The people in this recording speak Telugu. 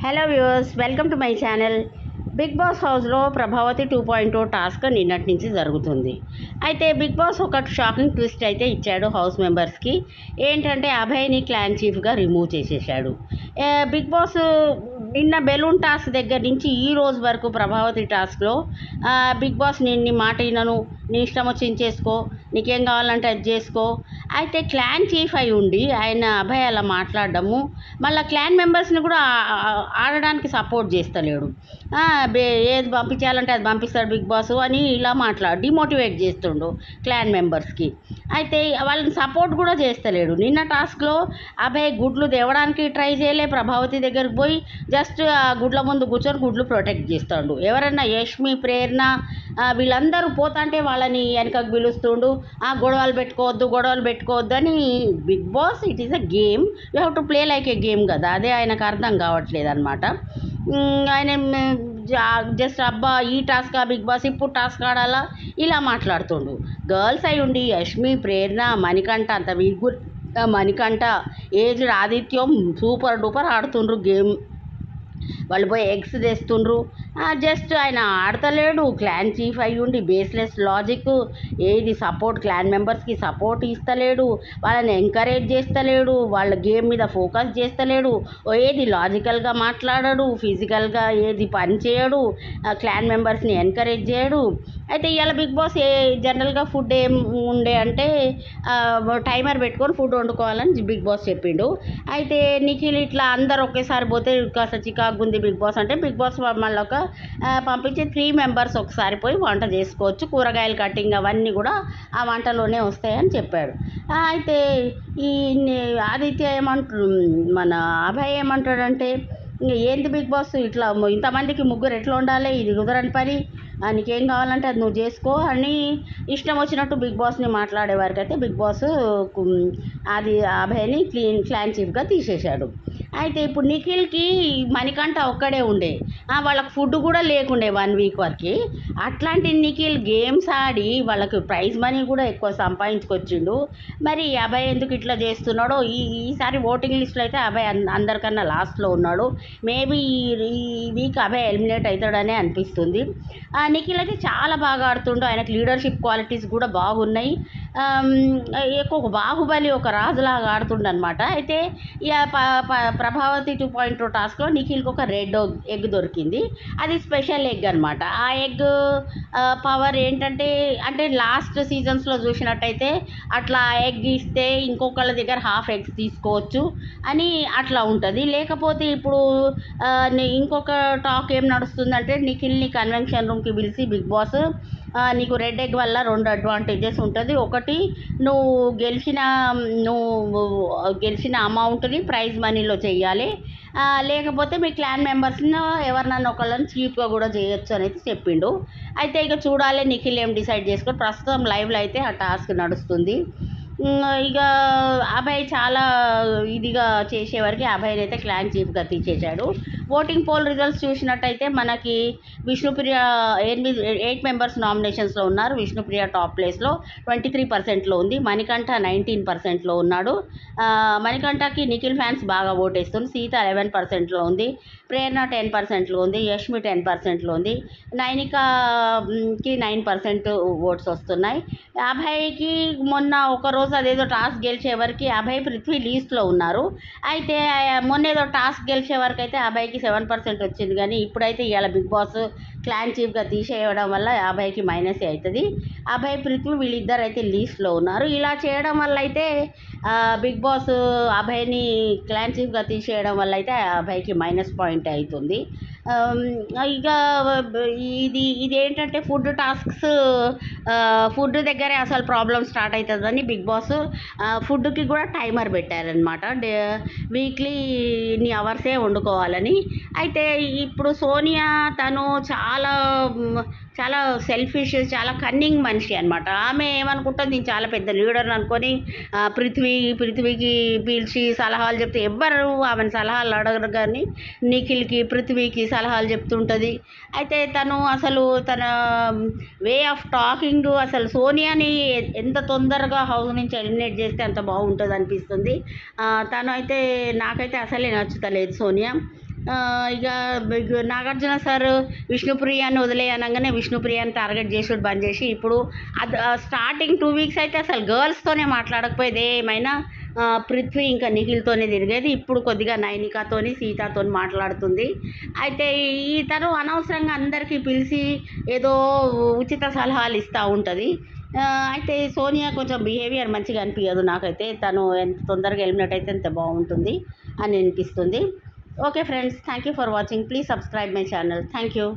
Hello viewers, welcome to my channel. Bigg Boss హౌస్లో ప్రభావతి 2.0 టాస్క్ నిన్నటి నుంచి జరుగుతుంది. అయితే బిగ్ బాస్ ఒక షాకింగ్ ట్విస్ట్ అయితే ఇచ్చాడు హౌస్ మెంబర్స్కి. ఏంటంటే అభయ్ని క్లాన్ చీఫ్గా రిమూవ్ చేసేసాడు. బిగ్ బాస్ నిన్న బెలూన్ టాస్క్ దగ్గర నుంచి ఈ రోజు వరకు ప్రభావతి టాస్క్లో బిగ్ బాస్ నీ మాట వినను, నీ ఇష్టం వచ్చింది చేసుకో, నీకేం కావాలంటే అది చేసుకో. అయితే క్లాన్ చీఫ్ అయి ఉండి ఆయన అభయ్ అలా మాట్లాడడము, మళ్ళీ క్లాన్ మెంబర్స్ని కూడా ఆడడానికి సపోర్ట్ చేస్తలేడు. ఏది పంపించాలంటే అది పంపిస్తాడు బిగ్ బాస్ అని ఇలా డిమోటివేట్ చేస్తుండు క్లాన్ మెంబర్స్కి. అయితే వాళ్ళని సపోర్ట్ కూడా చేస్తలేడు. నిన్న టాస్క్లో అభయ్ గుడ్లు తేవడానికి ట్రై చేయలే, ప్రభావతి దగ్గరికి పోయి జస్ట్ ఆ గుడ్ల ముందు కూర్చొని గుడ్లు ప్రొటెక్ట్ చేస్తాడు. ఎవరన్నా యష్మి, ప్రేరణ వీళ్ళందరూ పోతాంటే వాళ్ళని వెనకకు పిలుస్తుండు. గొడవలు పెట్టుకోవద్దు అని. Bigg Boss it is a game, you have to play like a game కదా, అదే ఆయనకు అర్థం కావట్లేదు అనమాట. ఆయన జస్ట్ అబ్బా ఈ టాస్క్ బిగ్ బాస్ ఇప్పుడు టాస్క్ ఆడాలా ఇలా మాట్లాడుతుండు. గర్ల్స్ అయి ఉండి యష్మి, ప్రేరణ, మణికంఠ అంత మణికంఠ ఏజ్డ్ ఆదిత్యం సూపర్ డూపర్ ఆడుతుండ్రు గేమ్. వాళ్ళు పోయి ఎగ్స్ తెస్తుండ్రు. జస్ట్ ఆయన ఆడతలేడు. క్లాన్ చీఫ్ అయ్యి ఉండి బేస్లెస్ లాజిక్, ఏది సపోర్ట్ క్లాన్ మెంబర్స్కి సపోర్ట్ ఇస్తలేడు, వాళ్ళని ఎంకరేజ్ చేస్తలేడు, వాళ్ళ గేమ్ మీద ఫోకస్ చేస్తలేడు, ఏది లాజికల్గా మాట్లాడడు, ఫిజికల్గా ఏది పని చేయడు, క్లాన్ మెంబర్స్ని ఎంకరేజ్ చేయడు. అయితే ఇవాళ బిగ్ బాస్ జనరల్గా ఫుడ్ ఏం ఉండే అంటే టైమర్ పెట్టుకొని ఫుడ్ వండుకోవాలని బిగ్ బాస్ చెప్పిండు. అయితే నిఖిల్ ఇట్లా అందరు ఒకేసారి పోతే కాస్త చికాకు ఉంది బిగ్ బాస్ అంటే, బిగ్ బాస్ మళ్ళీ పంపించి 3 మెంబర్స్ ఒకసారి పోయి వంట చేసుకోవచ్చు, కూరగాయలు కటింగ్ అవన్నీ కూడా ఆ వంటలోనే వస్తాయని చెప్పాడు. అయితే ఈ ఆదిత్య మన అభయ్ ఏమంటాడంటే, ఏంది బిగ్ బాస్ ఇట్లా ఇంతమందికి ముగ్గురు ఎట్లా ఉండాలి, ఇది కుదరని పని, నీకేం కావాలంటే అది నువ్వు చేసుకో అని ఇష్టం వచ్చినట్టు బిగ్ బాస్ని మాట్లాడేవారికి అయితే బిగ్ బాస్ అది అభయ్ని క్లాన్ చీఫ్గా తీసేశాడు. అయితే ఇప్పుడు నిఖిల్కి మణికంఠ ఒక్కడే ఉండే, వాళ్ళకి ఫుడ్ కూడా లేకుండే 1 వీక్ వరకు. అట్లాంటి నిఖిల్ గేమ్స్ ఆడి వాళ్ళకి ప్రైజ్ మనీ కూడా ఎక్కువ సంపాదించుకొచ్చిండు. మరి అభయ్ ఎందుకు ఇట్లా చేస్తున్నాడో ఈసారి ఓటింగ్ లిస్ట్లో అయితే అభయ్ అందరికన్నా లాస్ట్లో ఉన్నాడు. మేబీ ఈ వీక్ అభయ్ ఎలిమినేట్ అవుతాడనే అనిపిస్తుంది. నిఖిల్ అయితే చాలా బాగా ఆడుతుండు, ఆయనకు లీడర్షిప్ క్వాలిటీస్ కూడా బాగున్నాయి. ఎక్కువ బాహుబలి ఒక రాజులాగా ఆడుతుండు అనమాట. అయితే ఇక ప్రభావతి 2.0 టాస్క్లో నిఖిల్కి ఒక రెడ్ ఎగ్ దొరికింది. అది స్పెషల్ ఎగ్ అనమాట. ఆ ఎగ్ పవర్ ఏంటంటే, అంటే లాస్ట్ సీజన్స్లో చూసినట్టయితే అట్లా ఎగ్ ఇస్తే ఇంకొకళ్ళ దగ్గర హాఫ్ ఎగ్స్ తీసుకోవచ్చు అని అట్లా ఉంటుంది. లేకపోతే ఇప్పుడు ఇంకొక టాక్ ఏం నడుస్తుందంటే, నిఖిల్ని కన్వెన్షన్ రూమ్కి పిలిచి బిగ్ బాస్ నీకు రెడ్ ఎగ్ వల్ల 2 అడ్వాంటేజెస్ ఉంటుంది. ఒకటి, నువ్వు గెలిచిన అమౌంట్ని ప్రైజ్ మనీలో చెయ్యాలి, లేకపోతే మీ క్లాన్ మెంబర్స్ని ఎవరినన్నా ఒకళ్ళని చీప్గా కూడా చేయొచ్చు అనేది చెప్పిండు. అయితే ఇక చూడాలి నిఖిల్ ఏం డిసైడ్ చేసుకొని. ప్రస్తుతం లైవ్లో అయితే ఆ టాస్క్ నడుస్తుంది. ఇక అభయ్ చాలా ఇదిగా చేసేవారికి అభయ్ని అయితే క్లాన్ చీఫ్గా తీసేశాడు. ఓటింగ్ పోల్ రిజల్ట్స్ చూసినట్టయితే మనకి విష్ణుప్రియ 8 మెంబర్స్ నామినేషన్స్లో ఉన్నారు. విష్ణుప్రియ టాప్ ప్లేస్లో 23%లో ఉంది. మణికంఠ 19%లో ఉన్నాడు. మణికంఠకి నిఖిల్ ఫ్యాన్స్ బాగా ఓటేస్తుంది. సీత 11%లో ఉంది. ప్రేరణ 10%లో ఉంది. యష్మి 10%లో ఉంది. నైనికాకి 9% ఓట్స్ వస్తున్నాయి. అభయ్కి మొన్న ఒకరోజు అదేదో టాస్క్ గెలిచే వరకు అభయ్, పృథ్వీ లీస్ట్లో ఉన్నారు. అయితే మొన్న ఏదో టాస్క్ గెలిచే వరకు అయితే అభయ్కి 7% వచ్చింది. కానీ ఇప్పుడైతే ఇవాళ బిగ్ బాస్ క్లాన్ చీఫ్గా తీసేయడం వల్ల అభయ్కి మైనస్ అవుతుంది. అభయ్, పృథ్వీ వీళ్ళిద్దరు అయితే లీస్ట్లో ఉన్నారు. ఇలా చేయడం వల్ల అయితే బిగ్ బాస్ అభయ్ని క్లాన్ చీఫ్గా తీసేయడం వల్ల అయితే అభయ్కి మైనస్ పాయింట్ అవుతుంది. ఇక ఇదేంటంటే ఫుడ్ టాస్క్స్, ఫుడ్ దగ్గరే అసలు ప్రాబ్లం స్టార్ట్ అవుతుందని బిగ్ బాస్ ఫుడ్కి కూడా టైమర్ పెట్టారనమాట. వీక్లీ ఇన్ని అవర్సే వండుకోవాలని. అయితే ఇప్పుడు సోనియా తను చాలా చాలా సెల్ఫిష్, చాలా కన్నింగ్ మనిషి అనమాట. ఆమె ఏమనుకుంటుంది, నేను చాలా పెద్ద లీడర్ అనుకొని పృథ్వీకి పిలిచి సలహాలు చెప్తే ఎవ్వరు ఆమెను సలహాలు అడగరు, కానీ నిఖిల్కి, పృథ్వీకి సలహాలు చెప్తుంటుంది. అయితే తను అసలు తన వే ఆఫ్ టాకింగ్ అసలు సోనియాని ఎంత తొందరగా హౌస్ నుంచి ఎలిమినేట్ చేస్తే అంత బాగుంటుంది అనిపిస్తుంది. తను అయితే నాకైతే అసలే నచ్చుతలేదు సోనియా. ఇక నాగార్జున సార్ విష్ణుప్రియాని వదిలేయనగానే విష్ణుప్రియాని టార్గెట్ చేసుడు బంద్ చేసి ఇప్పుడు అది స్టార్టింగ్ 2 వీక్స్ అయితే అసలు గర్ల్స్తోనే మాట్లాడకపోయేది ఏమైనా. పృథ్వీ ఇంకా నిఖిల్తోనే తిరిగేది. ఇప్పుడు కొద్దిగా నైనికాతోని సీతాతోని మాట్లాడుతుంది. అయితే తను అనవసరంగా అందరికీ పిలిచి ఏదో ఉచిత సలహాలు ఇస్తూ ఉంటుంది. అయితే సోనియా కొంచెం బిహేవియర్ మంచిగా అనిపించదు నాకైతే. తను ఎంత తొందరగా ఎలిమినేట్ అయితే అంత బాగుంటుంది అని అనిపిస్తుంది. Okay friends, thank you for watching. Please subscribe my channel. Thank you.